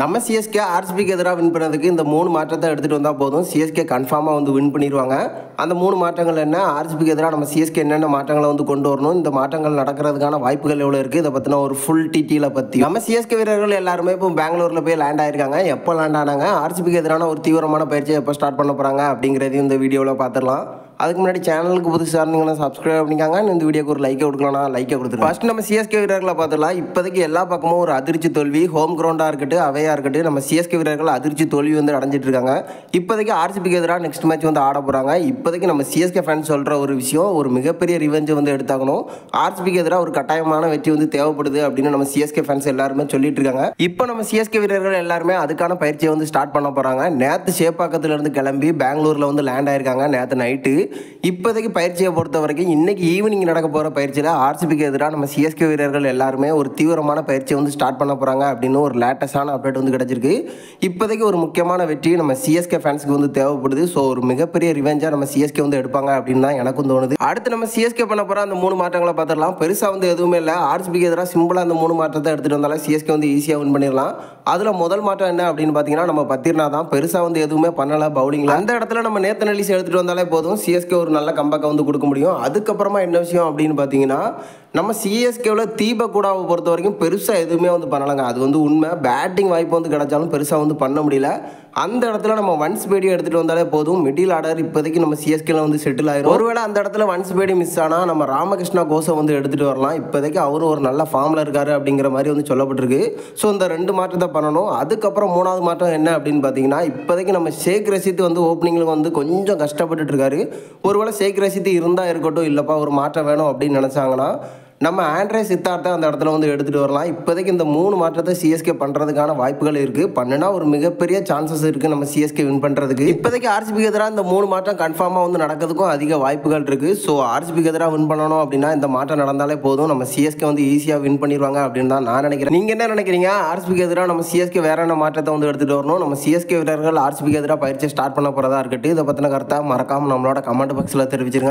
நம்ம சிஎஸ்கே ஆர்சிபிக்கு எதிராக வின் பண்ணுறதுக்கு இந்த 3 மாற்றத்தை எடுத்துகிட்டு வந்தால் போதும். சிஎஸ்கே கன்ஃபார்மாக வந்து வின் பண்ணிடுவாங்க. அந்த 3 மாற்றங்கள் என்ன, ஆர்சிபிக்கு எதிராக நம்ம சிஎஸ்கே என்னென்ன மாற்றங்களை வந்து கொண்டு வரணும், இந்த மாற்றங்கள் நடக்கிறதுக்கான வாய்ப்புகள் எவ்வளோ இருக்குது, இதை பற்றின ஒரு ஃபுல் டீட்டெயிலை பற்றி நம்ம சிஎஸ்கே வீரர்கள் எல்லாருமே இப்போ பெங்களூரில் போய் லேண்ட் ஆயிருக்காங்க. எப்போ லேண்ட் ஆனாங்க, ஆர்சிபிக்கு எதிரான ஒரு தீவிரமான பயிற்சியை எப்போ ஸ்டார்ட் பண்ண போகிறாங்க அப்படிங்கிறதையும் இந்த வீடியோவில் பார்த்துடலாம். அதுக்கு முன்னாடி சேனலுக்கு புதுசாக இருந்தீங்கன்னா சப்ஸ்கிரைப் பண்ணிக்காங்க. இந்த வீடியோக்கு ஒரு லைக்கை கொடுக்கலாம், லைக்கை கொடுத்துருங்க. ஃபர்ஸ்ட் நம்ம சிஎஸ்கே வீரர்களை பார்த்துடலாம். இப்போதைக்கு எல்லா பக்கமும் ஒரு அதிர்ச்சி தோல்வி, ஹோம் கிரவுண்டாக இருக்கட்டும் அவையாக இருக்கட்டும், நம்ம சிஎஸ்கே வீரர்கள் அதிர்ச்சி தோல்வி வந்து அடைஞ்சிட்டு இருக்காங்க. இப்போதைக்கு ஆர்சிபிக்கு எதிராக நெக்ஸ்ட் மேட்ச் வந்து ஆட போகிறாங்க. இப்போதைக்கு நம்ம சிஎஸ்கே ஃபேன்ஸ் சொல்கிற ஒரு விஷயம், ஒரு மிகப்பெரிய ரிவெஞ்சை வந்து எடுத்தாகணும். ஆர்சிபிக்கு எதிராக ஒரு கட்டாயமான வெற்றி வந்து தேவைப்படுது அப்படின்னு நம்ம சிஎஸ்கே ஃபேன்ஸ் எல்லாருமே சொல்லிட்டு இருக்காங்க. இப்போ நம்ம சிஎஸ்கே வீரர்கள் எல்லாருமே அதுக்கான பயிற்சியை வந்து ஸ்டார்ட் பண்ண போகிறாங்க. நேற்று சேப்பாக்கத்திலிருந்து கிளம்பி பெங்களூரில் வந்து லேண்ட் ஆயிருக்காங்க நேற்று நைட்டு. இப்போதைக்கு பயிற்சியை பொறுத்த வரைக்கும் இன்னைக்கு ஈவினிங் நடக்க போகிற பயிற்சியில் ஆர்சிபிக்கு எதிராக நம்ம சிஎஸ்கே வீரர்கள் எல்லாருமே ஒரு தீவிரமான பயிற்சியை வந்து ஸ்டார்ட் பண்ண போகிறாங்க அப்படின்னு ஒரு லேட்டஸ்டான அப்டேட் வந்து கிடச்சிருக்கு. இப்போதைக்கு ஒரு முக்கியமான வெற்றி நம்ம சிஎஸ்கே ஃபேன்ஸ்க்கு வந்து தேவைப்படுது. ஸோ ஒரு மிகப்பெரிய ரிவெஞ்சாக நம்ம சிஎஸ்கே வந்து எடுப்பாங்க அப்படின்னு தான் எனக்கும் தோணுது. அடுத்து நம்ம சிஎஸ்கே பண்ண போகிற அந்த 3 மாற்றங்களை பார்த்துடலாம். பெருசாக வந்து எதுவுமே இல்லை. ஆர்சிபிக்கு எதிராக சிம்பிளாக அந்த 3 மாற்றத்தை எடுத்துகிட்டு வந்தாலும் சிஎஸ்கே வந்து ஈஸியாக வின் பண்ணிடலாம். அதில் முதல் மாற்றம் என்ன அப்படின்னு பார்த்தீங்கன்னா, நம்ம பத்திரனா தான். பெருசாக வந்து எதுவுமே பண்ணலை பவுலிங்கில். அந்த இடத்துல நம்ம நேத்தன் எல்லிஸ் எடுத்துகிட்டு வந்தாலே போதும், சிஎஸ்கே ஒரு நல்ல கம்பேக்கை வந்து கொடுக்க முடியும். அதுக்கப்புறமா என்ன விஷயம் அப்படின்னு பார்த்தீங்கன்னா, நம்ம சிஎஸ்கேவில் தீபக் கூடாவை பொறுத்த வரைக்கும் பெருசாக எதுவுமே வந்து பண்ணலைங்க. அது வந்து உண்மை. பேட்டிங் வாய்ப்பு வந்து கிடைச்சாலும் பெருசாக வந்து பண்ண முடியல. அந்த இடத்துல நம்ம ஒன்ஸ் பேடி எடுத்துகிட்டு வந்தாலே போதும். மிடில் ஆர்டர் இப்போதைக்கு நம்ம சிஎஸ்கேல வந்து செட்டில் ஆயிரும். ஒருவேளை அந்த இடத்துல ஒன்ஸ் பேடி மிஸ் ஆனால் நம்ம ராமகிருஷ்ணா கோஸை வந்து எடுத்துகிட்டு வரலாம். இப்போதைக்கு அவரும் ஒரு நல்ல ஃபார்மில் இருக்காரு அப்படிங்கிற மாதிரி வந்து சொல்லப்பட்டிருக்கு. ஸோ இந்த 2 மாற்றத்தை பண்ணணும். அதுக்கப்புறம் 3வது மாற்றம் என்ன அப்படின்னு பார்த்தீங்கன்னா, இப்போதைக்கு நம்ம ஷேக் ரஷீத் வந்து ஓப்பனிங்கில் வந்து கொஞ்சம் கஷ்டப்பட்டுட்டு இருக்காரு. ஒருவேளை ஷேக் ரஷீத் இருந்தால் இருக்கட்டும், இல்லைப்பா ஒரு மாற்றம் வேணும் அப்படின்னு நினச்சாங்கன்னா நம்ம ஆண்ட்ரே சித்தார்த்தை அந்த இடத்துல வந்து எடுத்துகிட்டு வரலாம். இப்போதைக்கு இந்த 3 மாற்றத்தை சிஎஸ்கே பண்ணுறதுக்கான வாய்ப்புகள் இருக்குது. பண்ணுனா ஒரு மிகப்பெரிய சான்சஸ் இருக்குது நம்ம சிஎஸ்கே வின் பண்ணுறதுக்கு. இப்போதைக்கு ஆர்சிபிக்கு எதிராக இந்த 3 மாற்றம் கன்ஃபார்மாக வந்து நடக்கிறதுக்கும் அதிக வாய்ப்புகள் இருக்குது. ஸோ ஆர்சிபிக்கு எதிராக வின் பண்ணணும் அப்படின்னா இந்த மாற்றம் நடந்தாலே போதும், நம்ம சிஎஸ்கே வந்து ஈஸியாக வின் பண்ணிடுவாங்க அப்படின்னு தான் நான் நினைக்கிறேன். நீங்கள் என்ன நினைக்கிறீங்க? ஆர்சிபிக்கு எதிராக நம்ம சிஎஸ்கே வேற என்ன மாற்றத்தை வந்து எடுத்துகிட்டு வரணும்? நம்ம சிஎஸ்கே வீரர்கள் ஆர்சிபிக்கு எதிராக பயிற்சியை ஸ்டார்ட் பண்ண போகிறதா இருக்கட்டும். இதை பற்றின கருத்தை மறக்காமல் நம்மளோட கமெண்ட் பாக்ஸில் தெரிவிச்சிருங்க.